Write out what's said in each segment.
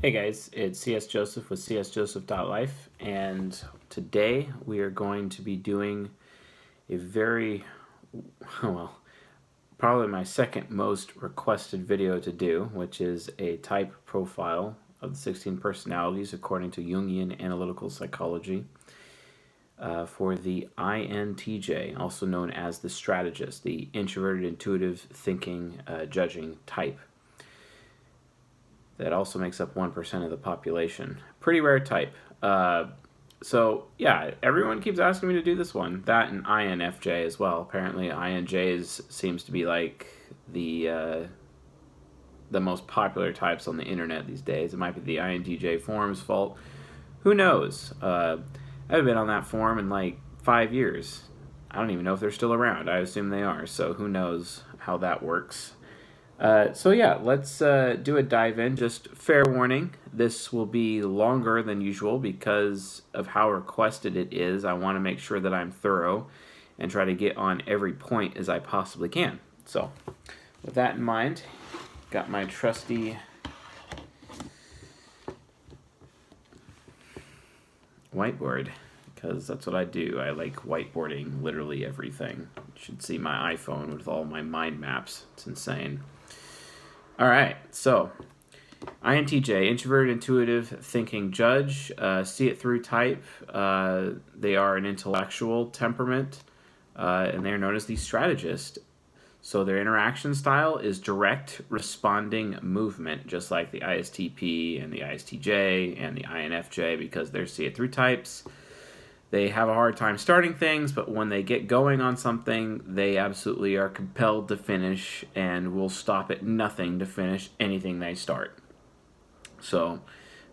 Hey guys, it's CS Joseph with csjoseph.life, and today we are going to be doing a very, well, probably my second most requested video to do, which is a type profile of the 16 personalities according to Jungian analytical psychology for the INTJ, also known as the strategist, the introverted, intuitive, thinking, judging type. That also makes up 1% of the population. Pretty rare type. So, yeah, everyone keeps asking me to do this one. That and INFJ as well. Apparently, INJs seems to be like the most popular types on the internet these days. It might be the INTJ forum's fault. Who knows? I haven't been on that forum in like 5 years. I don't even know if they're still around. I assume they are. So, who knows how that works. So yeah, let's do a dive in. Just fair warning, this will be longer than usual because of how requested it is. I want to make sure that I'm thorough and try to get on every point as I possibly can. So with that in mind, got my trusty whiteboard because that's what I do. I like whiteboarding literally everything. You should see my iPhone with all my mind maps. It's insane. All right, so INTJ, introverted, intuitive, thinking judge, see it through type. They are an intellectual temperament, and they are known as the strategist. So their interaction style is direct responding movement, just like the ISTP and the ISTJ and the INFJ, because they're see it through types. They have a hard time starting things, but when they get going on something, they absolutely are compelled to finish and will stop at nothing to finish anything they start. So,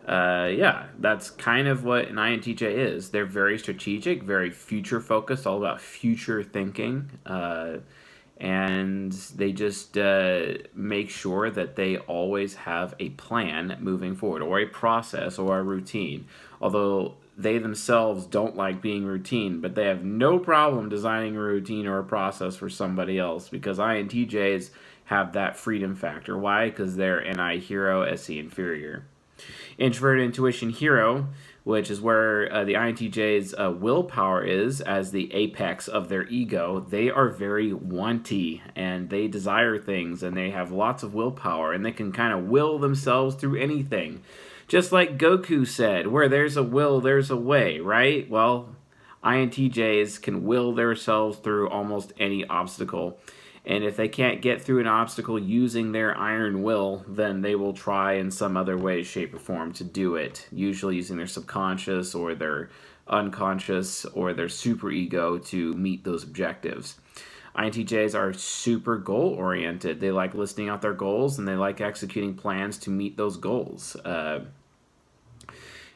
yeah, that's kind of what an INTJ is. They're very strategic, very future focused, all about future thinking. And they just make sure that they always have a plan moving forward, or a process, or a routine. Although they themselves don't like being routine, but they have no problem designing a routine or a process for somebody else, because INTJs have that freedom factor. Why? Because they're NI hero, SE inferior. Introverted intuition hero, which is where the INTJ's willpower is as the apex of their ego. They are very wanty and they desire things and they have lots of willpower and they can kind of will themselves through anything. Just like Goku said, where there's a will, there's a way, right? Well, INTJs can will themselves through almost any obstacle. And if they can't get through an obstacle using their iron will, then they will try in some other way, shape, or form to do it, usually using their subconscious or their unconscious or their superego to meet those objectives. INTJs are super goal oriented. They like listing out their goals and they like executing plans to meet those goals.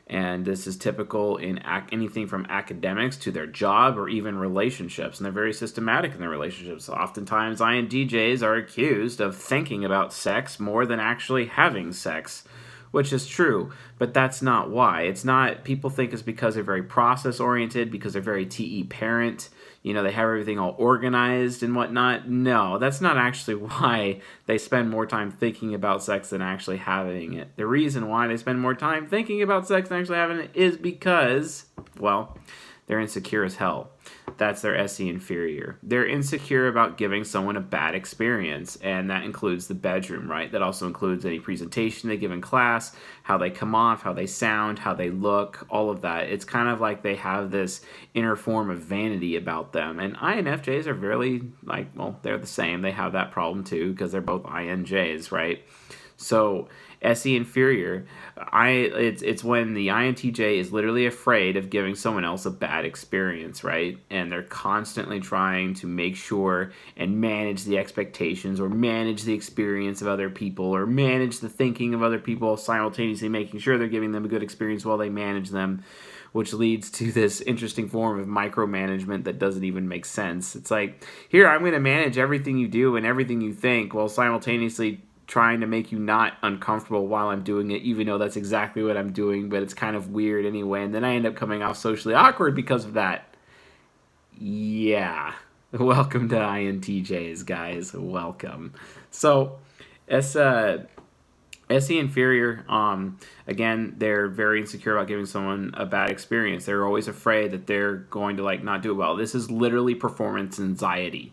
And this is typical in anything from academics to their job or even relationships. And they're very systematic in their relationships. Oftentimes, INTJs are accused of thinking about sex more than actually having sex, which is true, but that's not why. It's not, people think it's because they're very process oriented, because they're very TE parent. You know, they have everything all organized and whatnot. No, that's not actually why they spend more time thinking about sex than actually having it. The reason why they spend more time thinking about sex than actually having it is because, well, they're insecure as hell. That's their SE inferior. They're insecure about giving someone a bad experience, and that includes the bedroom, right? That also includes any presentation they give in class, how they come off, how they sound, how they look, all of that. It's kind of like they have this inner form of vanity about them. And INFJs are really like, well, they're the same. They have that problem too because they're both INJs, right? So SE inferior, it's when the INTJ is literally afraid of giving someone else a bad experience, right? And they're constantly trying to make sure and manage the expectations or manage the experience of other people or manage the thinking of other people, simultaneously making sure they're giving them a good experience while they manage them, which leads to this interesting form of micromanagement that doesn't even make sense. It's like, here, I'm going to manage everything you do and everything you think while simultaneously trying to make you not uncomfortable while I'm doing it, even though that's exactly what I'm doing, but it's kind of weird anyway, and then I end up coming off socially awkward because of that. Yeah. Welcome to INTJs, guys. Welcome. So, it's SE inferior, again, they're very insecure about giving someone a bad experience. They're always afraid that they're going to like not do it well. This is literally performance anxiety.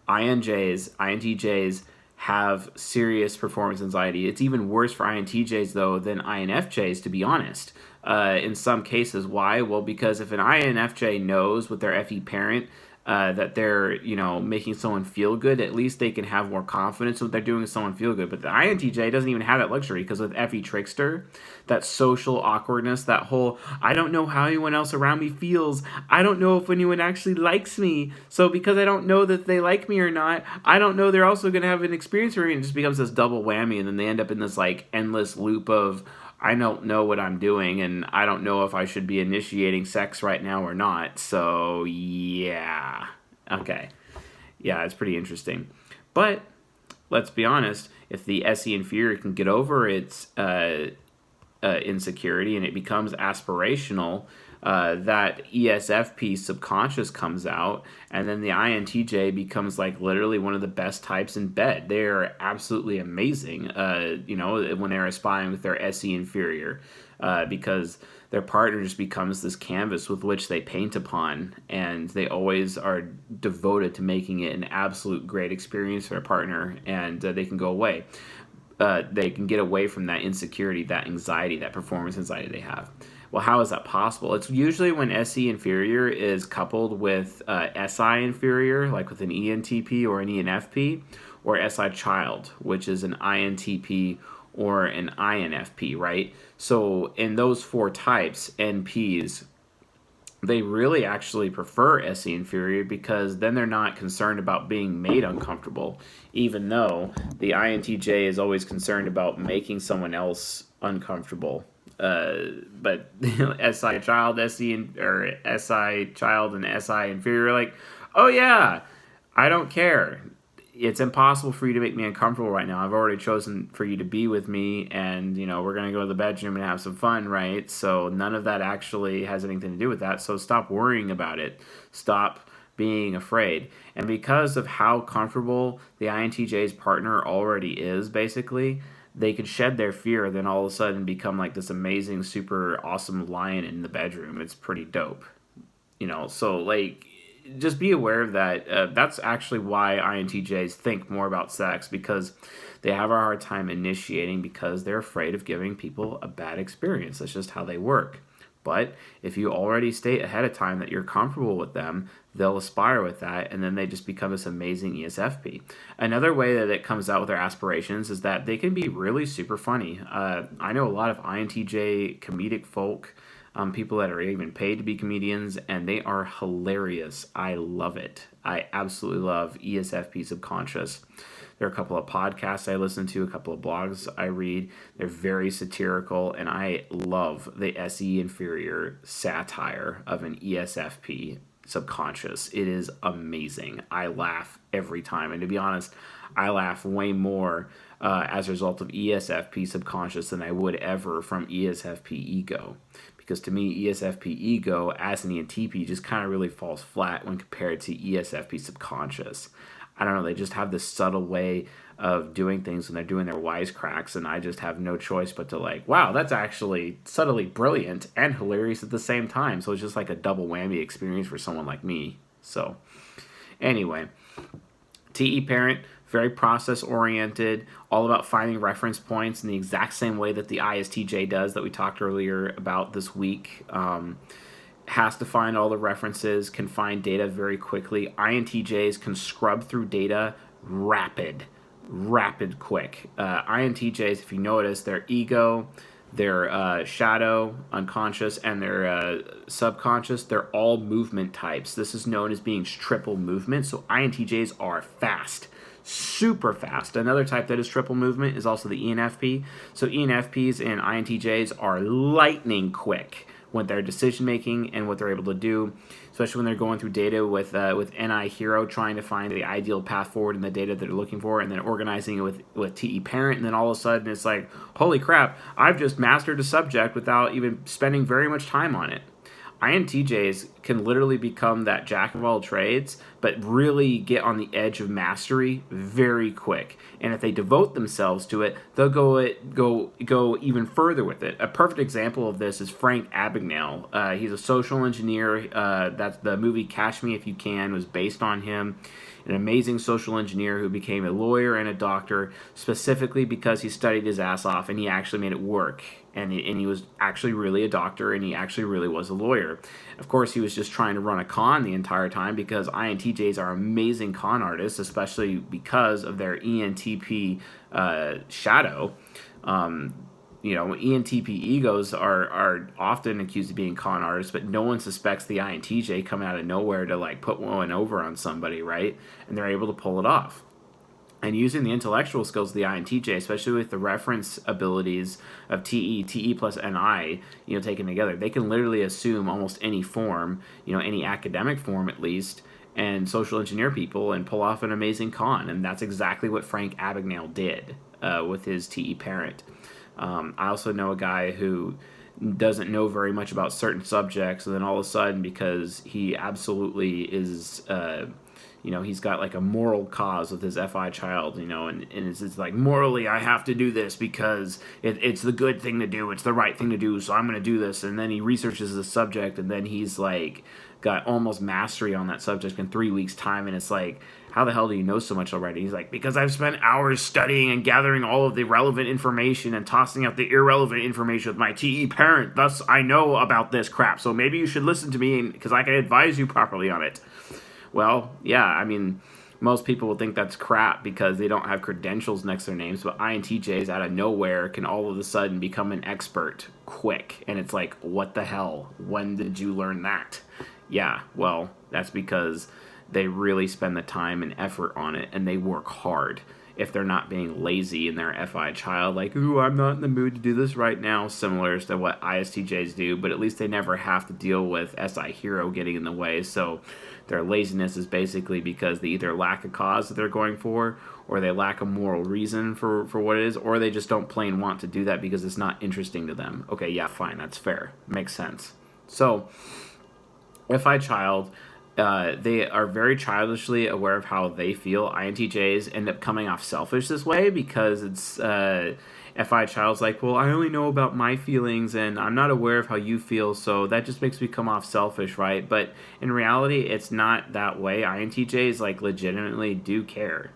INTJs have serious performance anxiety. It's even worse for INTJs though than INFJs, to be honest. In some cases, why? Well, because if an INFJ knows with their FE parent that they're making someone feel good, at least they can have more confidence in what they're doing to someone feel good. But the INTJ doesn't even have that luxury because with FE Trickster, that social awkwardness, that whole I don't know how anyone else around me feels. I don't know if anyone actually likes me. So because I don't know that they like me or not, I don't know they're also going to have an experience for me. And it just becomes this double whammy, and then they end up in this like endless loop of I don't know what I'm doing, and I don't know if I should be initiating sex right now or not. So, yeah. Okay. Yeah, it's pretty interesting. But, let's be honest, if the SE inferior can get over its insecurity and it becomes aspirational, that ESFP subconscious comes out, and then the INTJ becomes like literally one of the best types in bed. They're absolutely amazing, when they're aspiring with their SE inferior, because their partner just becomes this canvas with which they paint upon, and they always are devoted to making it an absolute great experience for their partner, and they can go away. They can get away from that insecurity, that anxiety, that performance anxiety they have. Well, how is that possible? It's usually when SE inferior is coupled with SI inferior, like with an ENTP or an ENFP, or SI child, which is an INTP or an INFP, right? So in those four types, NPs, they really actually prefer SE inferior because then they're not concerned about being made uncomfortable, even though the INTJ is always concerned about making someone else uncomfortable. But SI child, SI child and SI inferior are like, oh yeah, I don't care. It's impossible for you to make me uncomfortable right now. I've already chosen for you to be with me, and we're gonna go to the bedroom and have some fun, right? So none of that actually has anything to do with that. So stop worrying about it. Stop being afraid. And because of how comfortable the INTJ's partner already is, basically, they could shed their fear, then all of a sudden become like this amazing, super awesome lion in the bedroom. It's pretty dope. So like just be aware of that. That's actually why INTJs think more about sex, because they have a hard time initiating because they're afraid of giving people a bad experience. That's just how they work. But if you already state ahead of time that you're comfortable with them, they'll aspire with that, and then they just become this amazing ESFP. Another way that it comes out with their aspirations is that they can be really super funny. I know a lot of INTJ comedic folk, people that are even paid to be comedians, and they are hilarious. I love it. I absolutely love ESFP Subconscious. There are a couple of podcasts I listen to, a couple of blogs I read. They're very satirical, and I love the SE inferior satire of an ESFP Subconscious. It is amazing. I laugh every time, and to be honest, I laugh way more as a result of ESFP Subconscious than I would ever from ESFP Ego. Because to me, ESFP Ego as an ENTP just kind of really falls flat when compared to ESFP Subconscious. I don't know, they just have this subtle way of doing things when they're doing their wisecracks, and I just have no choice but to like, wow, that's actually subtly brilliant and hilarious at the same time. So it's just like a double whammy experience for someone like me. So anyway, TE parent, very process-oriented, all about finding reference points in the exact same way that the ISTJ does that we talked earlier about this week. Has to find all the references, can find data very quickly. INTJs can scrub through data rapid quick. INTJs, if you notice, their ego, their shadow, unconscious, and their subconscious, they're all movement types. This is known as being triple movement, so INTJs are fast. Super fast. Another type that is triple movement is also the ENFP. So ENFPs and INTJs are lightning quick with their decision making and what they're able to do, especially when they're going through data with NI Hero, trying to find the ideal path forward in the data that they're looking for, and then organizing it with TE Parent, and then all of a sudden it's like, holy crap, I've just mastered a subject without even spending very much time on it. INTJs can literally become that jack of all trades, but really get on the edge of mastery very quick. And if they devote themselves to it, they'll go even further with it. A perfect example of this is Frank Abagnale. He's a social engineer. That's the movie Catch Me If You Can was based on him. An amazing social engineer who became a lawyer and a doctor specifically because he studied his ass off and he actually made it work. And he was actually really a doctor and he actually really was a lawyer. Of course, he was just trying to run a con the entire time because INTJs are amazing con artists, especially because of their ENTP shadow. ENTP egos are often accused of being con artists, but no one suspects the INTJ coming out of nowhere to like put one over on somebody, right? And they're able to pull it off. And using the intellectual skills of the INTJ, especially with the reference abilities of TE plus NI, taken together, they can literally assume almost any form, any academic form at least, and social engineer people and pull off an amazing con. And that's exactly what Frank Abagnale did with his TE parent. I also know a guy who doesn't know very much about certain subjects, and then all of a sudden, because he absolutely is, he's got like a moral cause with his FI child, and it's like, morally, I have to do this because it's the good thing to do, it's the right thing to do, so I'm going to do this. And then he researches the subject, and then he's like got almost mastery on that subject in 3 weeks' time, and it's like, how the hell do you know so much already? He's like, because I've spent hours studying and gathering all of the relevant information and tossing out the irrelevant information with my TE parent. Thus, I know about this crap. So maybe you should listen to me because I can advise you properly on it. Well, yeah, I mean, most people will think that's crap because they don't have credentials next to their names, but INTJs out of nowhere can all of a sudden become an expert quick. And it's like, what the hell? When did you learn that? Yeah, well, that's because they really spend the time and effort on it, and they work hard. If they're not being lazy in their FI child, like, ooh, I'm not in the mood to do this right now, similar to what ISTJs do, but at least they never have to deal with SI hero getting in the way, so their laziness is basically because they either lack a cause that they're going for, or they lack a moral reason for what it is, or they just don't plain want to do that because it's not interesting to them. Okay, yeah, fine, that's fair. Makes sense. So, FI child, they are very childishly aware of how they feel. INTJs end up coming off selfish this way because it's FI child's like, well, I only know about my feelings and I'm not aware of how you feel, so that just makes me come off selfish, right? But in reality, it's not that way. INTJs like legitimately do care.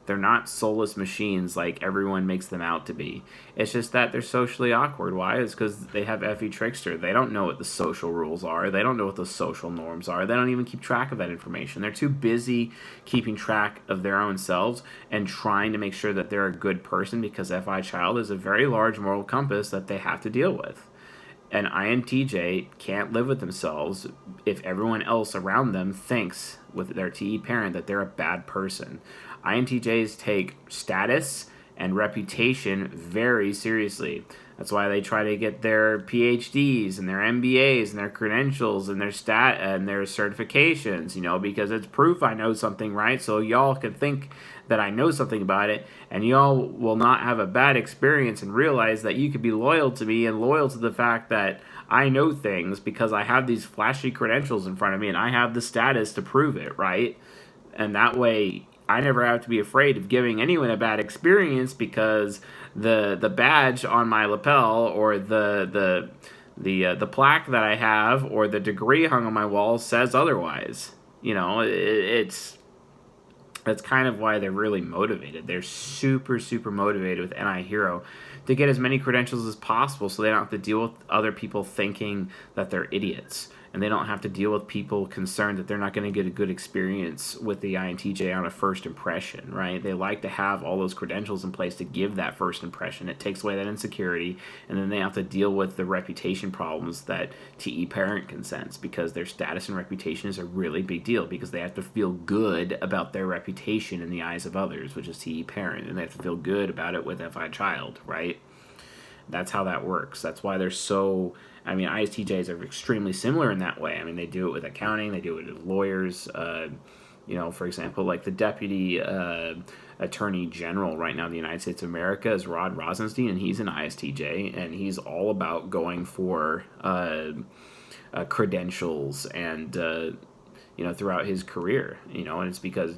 They're not soulless machines like everyone makes them out to be. It's just that they're socially awkward. Why? It's because they have FE Trickster. They don't know what the social rules are. They don't know what the social norms are. They don't even keep track of that information. They're too busy keeping track of their own selves and trying to make sure that they're a good person because FI Child is a very large moral compass that they have to deal with. An INTJ can't live with themselves if everyone else around them thinks with their TE parent that they're a bad person. INTJs take status and reputation very seriously. That's why they try to get their PhDs and their MBAs and their credentials and their certifications, because it's proof I know something, right? So y'all can think that I know something about it, and y'all will not have a bad experience and realize that you could be loyal to me and loyal to the fact that I know things because I have these flashy credentials in front of me and I have the status to prove it, right? And that way I never have to be afraid of giving anyone a bad experience because the badge on my lapel or the plaque that I have or the degree hung on my wall says otherwise. That's kind of why they're really motivated. They're super, super motivated with NI Hero to get as many credentials as possible so they don't have to deal with other people thinking that they're idiots. And they don't have to deal with people concerned that they're not going to get a good experience with the INTJ on a first impression, right? They like to have all those credentials in place to give that first impression. It takes away that insecurity, and then they have to deal with the reputation problems that TE parent can sense because their status and reputation is a really big deal because they have to feel good about their reputation in the eyes of others, which is TE parent, and they have to feel good about it with FI child, right? That's how that works. That's why they're so... ISTJs are extremely similar in that way. They do it with accounting. They do it with lawyers. For example, like the Deputy Attorney General right now in the United States of America is Rod Rosenstein, and he's an ISTJ, and he's all about going for credentials and throughout his career, and it's because,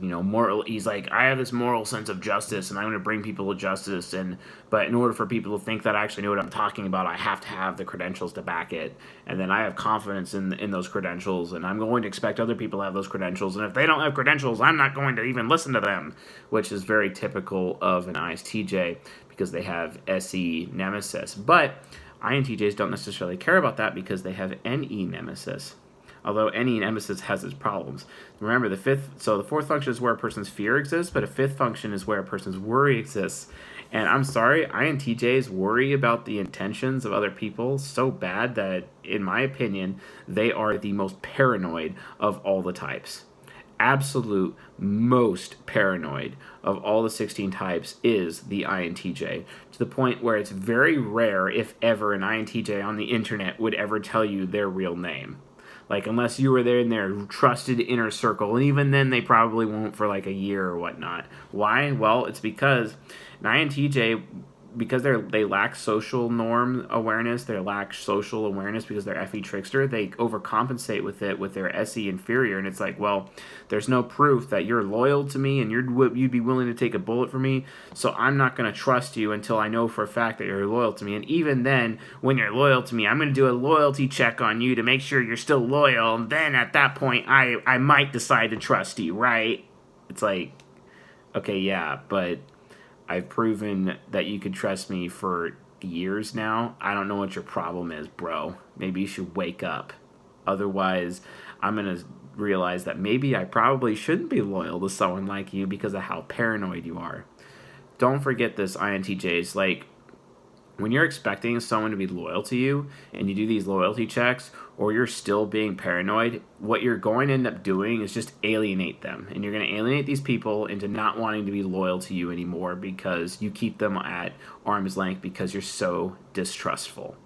he's like, I have this moral sense of justice and I'm going to bring people to justice, but in order for people to think that I actually know what I'm talking about, I have to have the credentials to back it, and then I have confidence in those credentials, and I'm going to expect other people to have those credentials, and if they don't have credentials, I'm not going to even listen to them, which is very typical of an ISTJ because they have SE nemesis. But INTJs don't necessarily care about that because they have NE nemesis. Although NE nemesis has its problems. Remember, the fourth function is where a person's fear exists, but a fifth function is where a person's worry exists. And I'm sorry, INTJs worry about the intentions of other people so bad that, in my opinion, they are the most paranoid of all the types. Absolute most paranoid of all the 16 types is the INTJ, to the point where it's very rare, if ever, an INTJ on the internet would ever tell you their real name. Like, unless you were there in their trusted inner circle, and even then they probably won't for like a year or whatnot. Why? Well, it's because an INTJ, because they lack social norm awareness, they lack social awareness because they're Fe trickster, they overcompensate with it with their SE inferior, and it's like, well, there's no proof that you're loyal to me and you'd be willing to take a bullet for me, so I'm not going to trust you until I know for a fact that you're loyal to me, and even then, when you're loyal to me, I'm going to do a loyalty check on you to make sure you're still loyal, and then at that point, I might decide to trust you, right? It's like, okay, yeah, but I've proven that you could trust me for years now. I don't know what your problem is, bro. Maybe you should wake up. Otherwise, I'm going to realize that maybe I probably shouldn't be loyal to someone like you because of how paranoid you are. Don't forget this, INTJs. Like, when you're expecting someone to be loyal to you and you do these loyalty checks, or you're still being paranoid, what you're going to end up doing is just alienate them. And you're going to alienate these people into not wanting to be loyal to you anymore because you keep them at arm's length because you're so distrustful.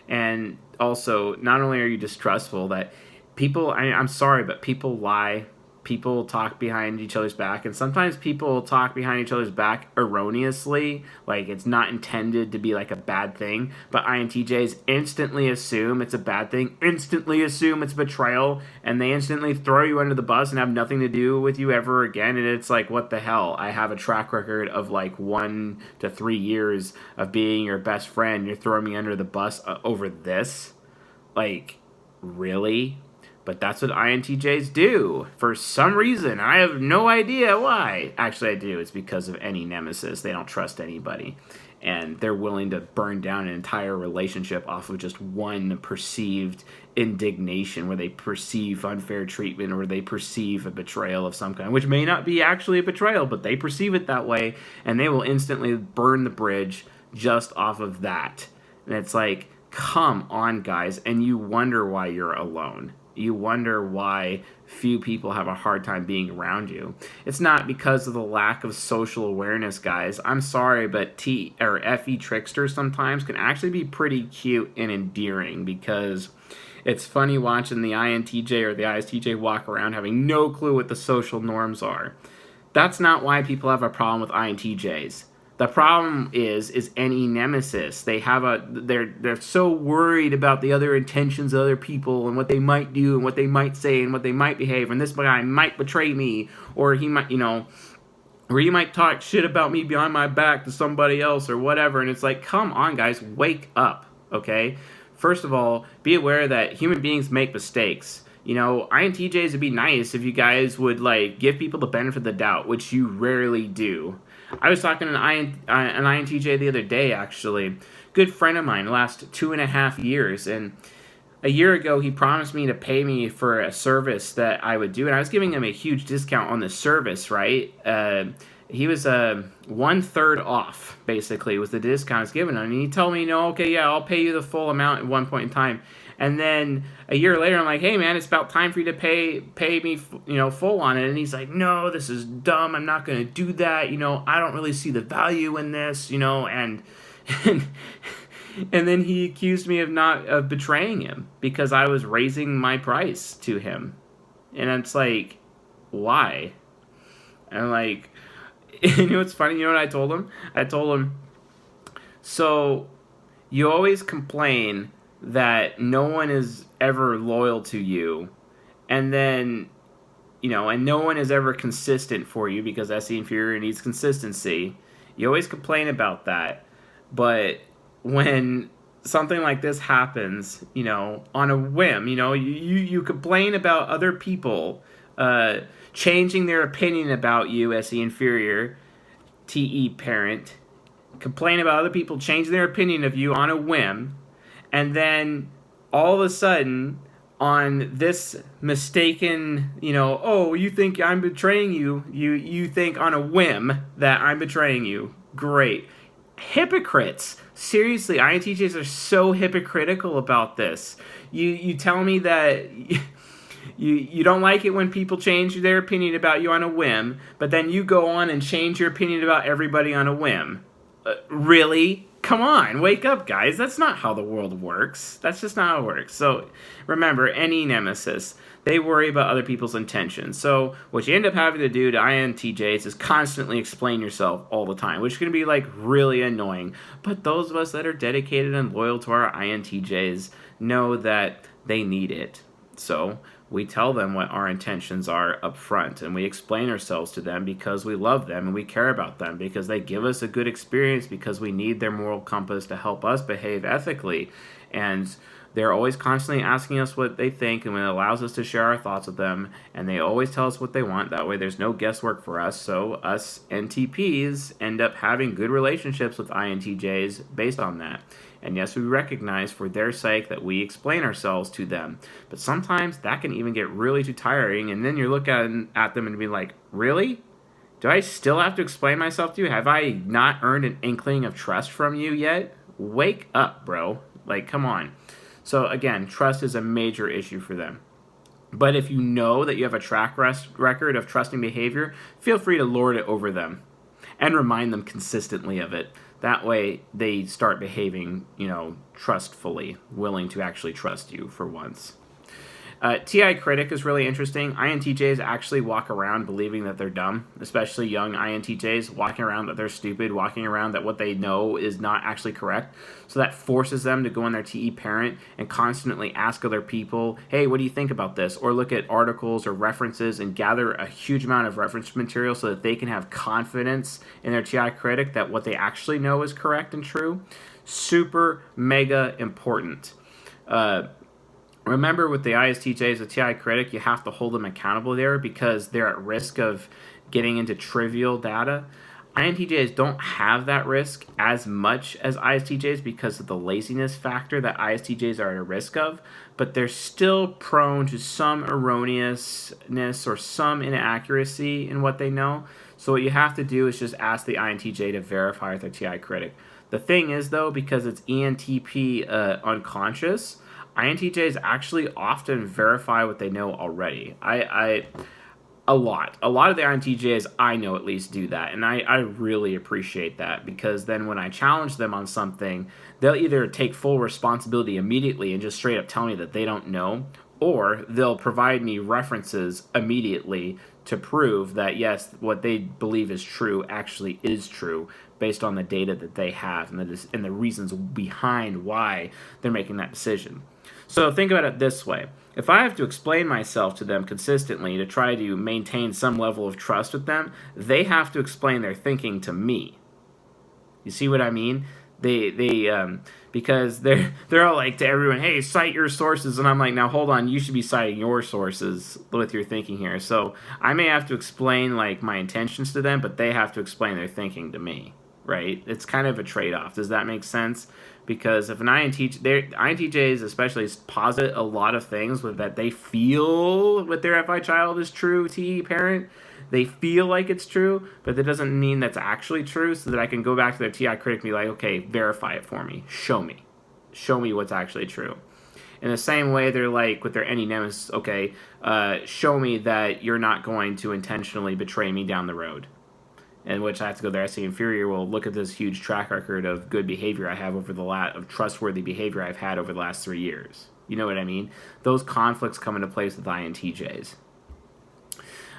And also, not only are you distrustful, that people, I'm sorry, but people lie. People talk behind each other's back, and sometimes people talk behind each other's back erroneously, like it's not intended to be like a bad thing, but INTJs instantly assume it's a bad thing, instantly assume it's betrayal, and they instantly throw you under the bus and have nothing to do with you ever again, and it's like, what the hell? I have a track record of like 1 to 3 years of being your best friend, you're throwing me under the bus over this? Like, really? But that's what INTJs do. For some reason, I have no idea why. Actually, I do. It's because of any nemesis. They don't trust anybody. And they're willing to burn down an entire relationship off of just one perceived indignation, where they perceive unfair treatment or they perceive a betrayal of some kind, which may not be actually a betrayal, but they perceive it that way, and they will instantly burn the bridge just off of that. And it's like, come on, guys, and you wonder why you're alone. You wonder why few people have a hard time being around you. It's not because of the lack of social awareness, guys. I'm sorry, but Fe tricksters sometimes can actually be pretty cute and endearing, because it's funny watching the INTJ or the ISTJ walk around having no clue what the social norms are. That's not why people have a problem with INTJs. The problem is NE nemesis. They're so worried about the other intentions of other people and what they might do and what they might say and what they might behave, and this guy might betray me, or he might, or he might talk shit about me behind my back to somebody else or whatever, and it's like, come on, guys, wake up, okay? First of all, be aware that human beings make mistakes. INTJs would be nice if you guys would, like, give people the benefit of the doubt, which you rarely do. I was talking to an INTJ the other day, actually. Good friend of mine, last 2.5 years, and a year ago he promised me to pay me for a service that I would do, and I was giving him a huge discount on the service, right? He was 1/3 off, basically, was the discount I was giving him, and he told me, no, okay, yeah, I'll pay you the full amount at one point in time. And then a year later, I'm like, hey, man, it's about time for you to pay me, full on it. And he's like, no, this is dumb. I'm not going to do that. I don't really see the value in this, and then he accused me of betraying him because I was raising my price to him. And it's like, why? And I'm like, what's funny? You know what I told him? I told him, so you always complain that no one is ever loyal to you, and then, and no one is ever consistent for you because SE inferior needs consistency. You always complain about that. But when something like this happens, on a whim, you complain about other people changing their opinion about you, SE inferior, TE parent, complain about other people changing their opinion of you on a whim, and then all of a sudden, on this mistaken, oh, you think I'm betraying you, you think on a whim that I'm betraying you. Great. Hypocrites. Seriously, INTJs are so hypocritical about this. You tell me that you don't like it when people change their opinion about you on a whim, but then you go on and change your opinion about everybody on a whim. Really? Come on, wake up, guys. That's not how the world works. That's just not how it works. So remember, any nemesis, they worry about other people's intentions. So what you end up having to do to INTJs is constantly explain yourself all the time, which can be like really annoying. But those of us that are dedicated and loyal to our INTJs know that they need it. So we tell them what our intentions are up front, and we explain ourselves to them because we love them and we care about them, because they give us a good experience, because we need their moral compass to help us behave ethically. And they're always constantly asking us what they think, and it allows us to share our thoughts with them, and they always tell us what they want. That way there's no guesswork for us, so us NTPs end up having good relationships with INTJs based on that. And yes, we recognize for their sake that we explain ourselves to them. But sometimes that can even get really too tiring, and then you're looking at them and be like, really? Do I still have to explain myself to you? Have I not earned an inkling of trust from you yet? Wake up, bro. Like, come on. So again, trust is a major issue for them. But if you know that you have a track record of trusting behavior, feel free to lord it over them and remind them consistently of it. That way they start behaving, trustfully, willing to actually trust you for once. TI Critic is really interesting. INTJs actually walk around believing that they're dumb, especially young INTJs, walking around that they're stupid, walking around that what they know is not actually correct. So that forces them to go in their TE parent and constantly ask other people, hey, what do you think about this? Or look at articles or references and gather a huge amount of reference material so that they can have confidence in their TI Critic that what they actually know is correct and true. Super mega important. Remember, with the ISTJs, the TI Critic, you have to hold them accountable there because they're at risk of getting into trivial data. INTJs don't have that risk as much as ISTJs because of the laziness factor that ISTJs are at a risk of, but they're still prone to some erroneousness or some inaccuracy in what they know. So what you have to do is just ask the INTJ to verify with their TI Critic. The thing is, though, because it's ENTP unconscious, INTJs actually often verify what they know already. A lot of the INTJs I know at least do that, and I really appreciate that, because then when I challenge them on something, they'll either take full responsibility immediately and just straight up tell me that they don't know, or they'll provide me references immediately to prove that yes, what they believe is true actually is true based on the data that they have and the reasons behind why they're making that decision. So think about it this way. If I have to explain myself to them consistently to try to maintain some level of trust with them, they have to explain their thinking to me. You see what I mean? Because they're all like to everyone, hey, cite your sources, and I'm like, now hold on, you should be citing your sources with your thinking here. So I may have to explain like my intentions to them, but they have to explain their thinking to me, right? It's kind of a trade-off. Does that make sense? Because if an INTJs especially posit a lot of things that they feel with their FI child is true, TE parent, they feel like it's true, but that doesn't mean that's actually true, so that I can go back to their TI Critic and be like, okay, verify it for me. Show me what's actually true. In the same way, they're like with their any nemesis, okay, show me that you're not going to intentionally betray me down the road. In which I have to go there, SE inferior, well, look at this huge track record of good behavior I have of trustworthy behavior I've had over the last 3 years. You know what I mean? Those conflicts come into place with INTJs.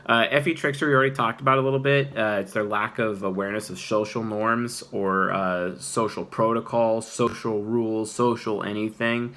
Fe trickster, we already talked about a little bit. It's their lack of awareness of social norms or social protocols, social rules, social anything.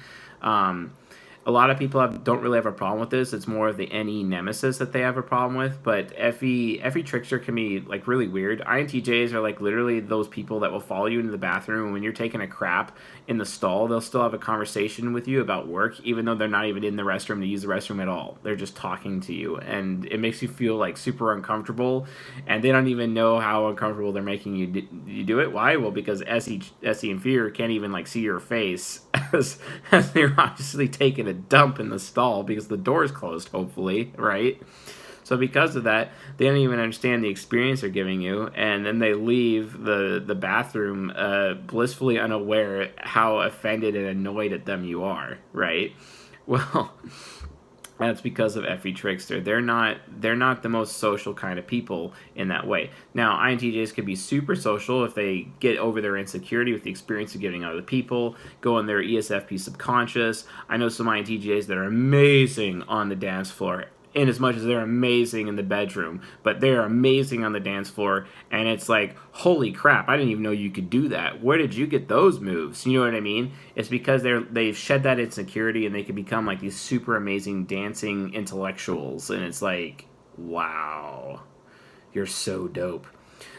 A lot of people don't really have a problem with this. It's more of the NE nemesis that they have a problem with. But Fe trickster can be like really weird. INTJs are like literally those people that will follow you into the bathroom, and when you're taking a crap in the stall, they'll still have a conversation with you about work, even though they're not even in the restroom to use the restroom at all. They're just talking to you, and it makes you feel like super uncomfortable, and they don't even know how uncomfortable they're making you do it. Why? Well, because SE inferior can't even like see your face as they're obviously taking a dump in the stall because the door is closed, hopefully, right? So because of that, they don't even understand the experience they're giving you, and then they leave the bathroom blissfully unaware how offended and annoyed at them you are, right? Well, that's because of Fe trickster. They're not the most social kind of people in that way. Now, INTJs can be super social if they get over their insecurity with the experience of giving other people, go in their ESFP subconscious. I know some INTJs that are amazing on the dance floor, in as much as they're amazing in the bedroom, but they're amazing on the dance floor, and it's like, holy crap, I didn't even know you could do that. Where did you get those moves? You know what I mean? It's because they've shed that insecurity, and they can become like these super amazing dancing intellectuals, and it's like, wow, you're so dope.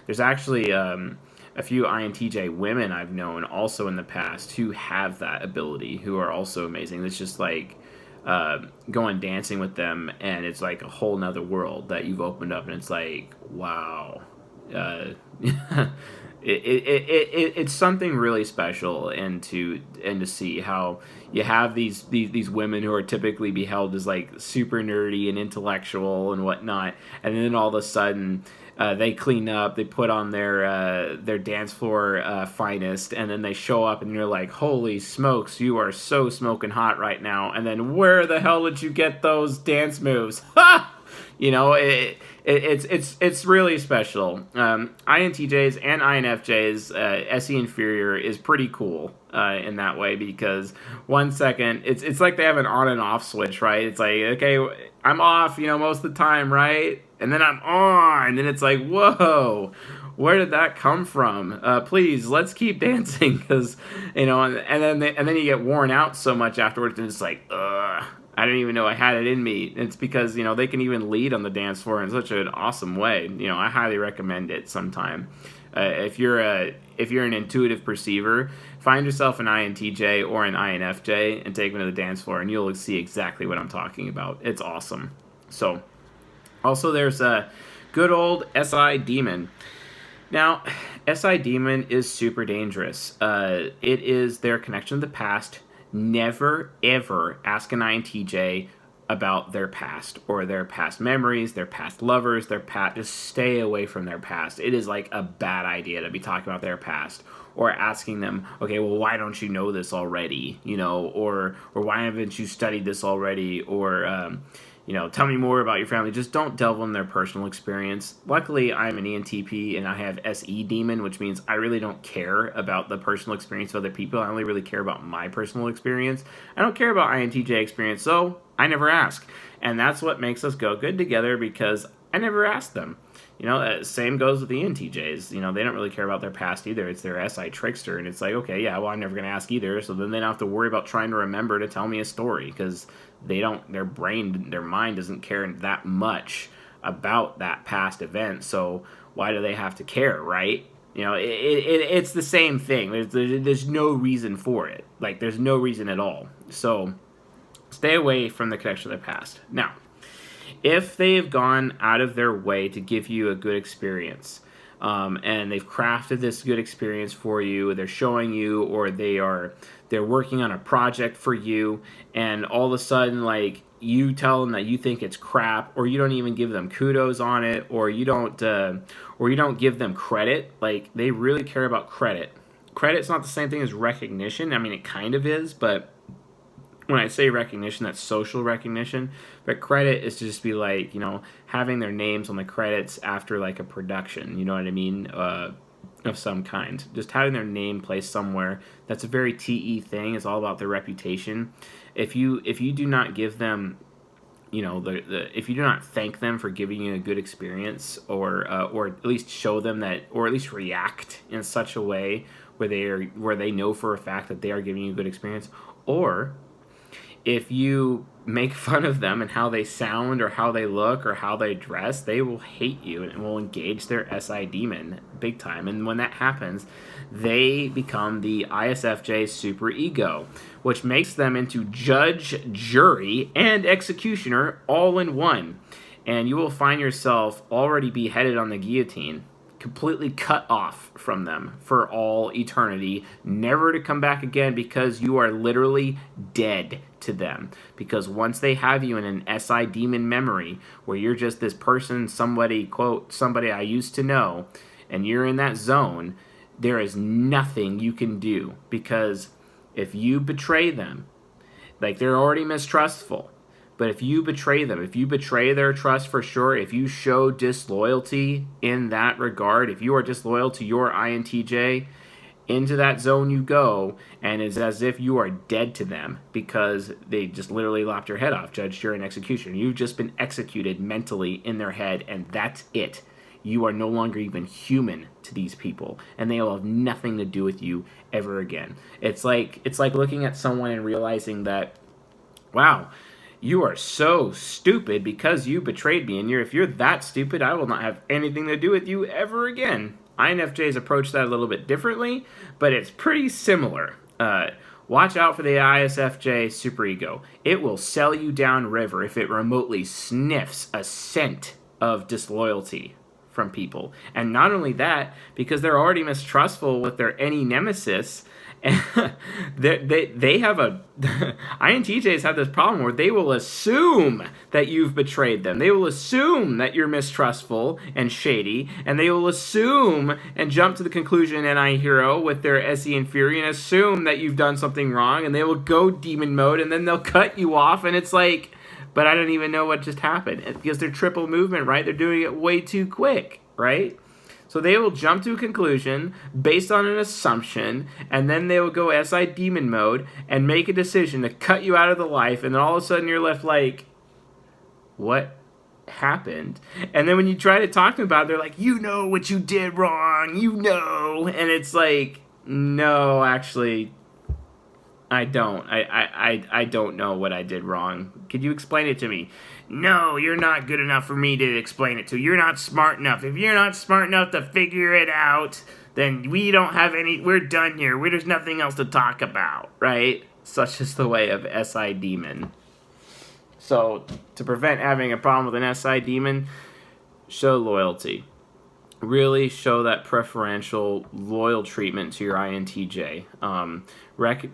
There's actually a few INTJ women I've known also in the past who have that ability, who are also amazing. It's just like going dancing with them, and it's like a whole nother world that you've opened up, and it's like, wow. It's something really special, and to see how you have these women who are typically beheld as like super nerdy and intellectual and whatnot, and then all of a sudden they clean up, they put on their dance floor finest, and then they show up, and you're like, holy smokes, you are so smoking hot right now. And then where the hell did you get those dance moves? Ha! You know, it's really special. INTJs and INFJs, SE inferior is pretty cool in that way, because 1 second it's like they have an on and off switch, right? It's like, okay, I'm off, most of the time, right? And then I'm on, and then it's like, whoa, where did that come from? Please, let's keep dancing, because and then you get worn out so much afterwards, and it's like, ugh. I didn't even know I had it in me. It's because, they can even lead on the dance floor in such an awesome way. I highly recommend it sometime. If you're an intuitive perceiver, find yourself an INTJ or an INFJ and take them to the dance floor, and you'll see exactly what I'm talking about. It's awesome. So, also there's a good old SI demon. Now, SI demon is super dangerous. It is their connection to the past. Never, ever ask an INTJ about their past or their past memories, their past lovers, their past. Just stay away from their past. It is like a bad idea to be talking about their past or asking them, okay, well, why don't you know this already? Or why haven't you studied this already? Or, tell me more about your family. Just don't delve in their personal experience. Luckily, I'm an ENTP, and I have SE demon, which means I really don't care about the personal experience of other people. I only really care about my personal experience. I don't care about INTJ experience, so I never ask. And that's what makes us go good together, because I never ask them. Same goes with the ENTJs. They don't really care about their past either. It's their SI trickster, and it's like, okay, yeah, well, I'm never going to ask either, so then they don't have to worry about trying to remember to tell me a story, because their mind doesn't care that much about that past event, so why do they have to care, right? It's the same thing. There's no reason for it. Like, there's no reason at all. So, stay away from the connection to their past. Now, if they've gone out of their way to give you a good experience, and they've crafted this good experience for you, they're showing you, or they're working on a project for you, and all of a sudden, like, you tell them that you think it's crap, or you don't even give them kudos on it, or you don't give them credit. Like, they really care about credit. Credit's not the same thing as recognition. I mean, it kind of is, but when I say recognition, that's social recognition. But credit is to just be like, having their names on the credits after like a production, you know what I mean? Of some kind. Just having their name placed somewhere. That's a very TE thing. It's all about their reputation. If you do not give them, if you do not thank them for giving you a good experience, or at least show them that, or at least react in such a way where they know for a fact that they are giving you a good experience, or if you make fun of them and how they sound or how they look or how they dress, they will hate you and will engage their SI demon big time. And when that happens, they become the ISFJ superego, which makes them into judge, jury, and executioner all in one. And you will find yourself already beheaded on the guillotine, completely cut off from them for all eternity, never to come back again, because you are literally dead to them. Because once they have you in an SI demon memory where you're just this person, somebody, quote, somebody I used to know, and you're in that zone, there is nothing you can do. Because if you betray them, like, they're already mistrustful, but if you betray them, if you betray their trust for sure, if you show disloyalty in that regard, if you are disloyal to your INTJ, into that zone you go, and it's as if you are dead to them, because they just literally lopped your head off, judge, jury, and executioner. You've just been executed mentally in their head, and that's it. You are no longer even human to these people, and they will have nothing to do with you ever again. It's like looking at someone and realizing that, wow, you are so stupid because you betrayed me, and if you're that stupid, I will not have anything to do with you ever again. INFJs approach that a little bit differently, but it's pretty similar. Watch out for the ISFJ superego. It will sell you down river if it remotely sniffs a scent of disloyalty from people. And not only that, because they're already mistrustful with their any nemesis, they have INTJs have this problem where they will assume that you've betrayed them. They will assume that you're mistrustful and shady, and they will assume and jump to the conclusion, and I hero with their SE and Fury, and assume that you've done something wrong, and they will go demon mode, and then they'll cut you off, and it's like, but I don't even know what just happened, because they're triple movement, right? They're doing it way too quick, right? So they will jump to a conclusion based on an assumption, and then they will go SI demon mode and make a decision to cut you out of the life, and then all of a sudden you're left like, what happened? And then when you try to talk to them about it, they're like, you know what you did wrong, you know. And it's like, no, actually, I don't. I don't know what I did wrong. Could you explain it to me? No, you're not good enough for me to explain it to. You're not smart enough. If you're not smart enough to figure it out, then we don't have any, we're done here. There's nothing else to talk about, right? Such is the way of SI demon. So, to prevent having a problem with an SI demon, show loyalty. Really show that preferential, loyal treatment to your INTJ.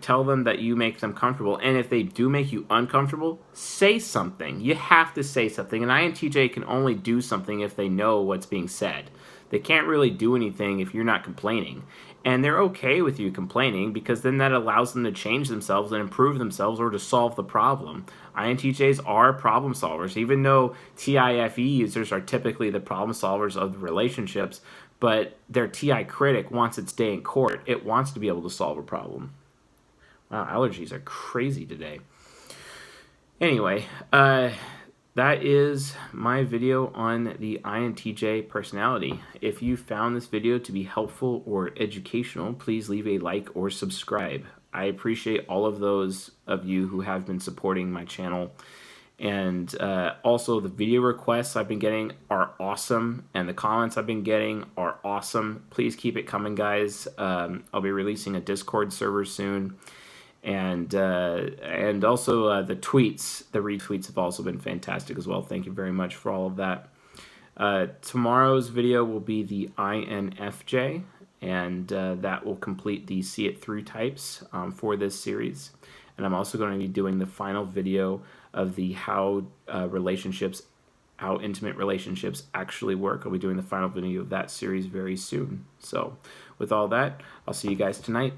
Tell them that you make them comfortable, and if they do make you uncomfortable, say something. You have to say something. An INTJ can only do something if they know what's being said. They can't really do anything if you're not complaining. And they're okay with you complaining, because then that allows them to change themselves and improve themselves, or to solve the problem. INTJs are problem solvers, even though TIFE users are typically the problem solvers of the relationships, but their TI Critic wants its day in court. It wants to be able to solve a problem. Wow, allergies are crazy today. Anyway, that is my video on the INTJ personality. If you found this video to be helpful or educational, please leave a like or subscribe. I appreciate all of those of you who have been supporting my channel. And also, the video requests I've been getting are awesome, and the comments I've been getting are awesome. Please keep it coming, guys. I'll be releasing a Discord server soon. And also the tweets, the retweets have also been fantastic as well. Thank you very much for all of that. Tomorrow's video will be the INFJ, and that will complete the See It Through types for this series. And I'm also going to be doing the final video of the how intimate relationships actually work. I'll be doing the final video of that series very soon. So with all that, I'll see you guys tonight.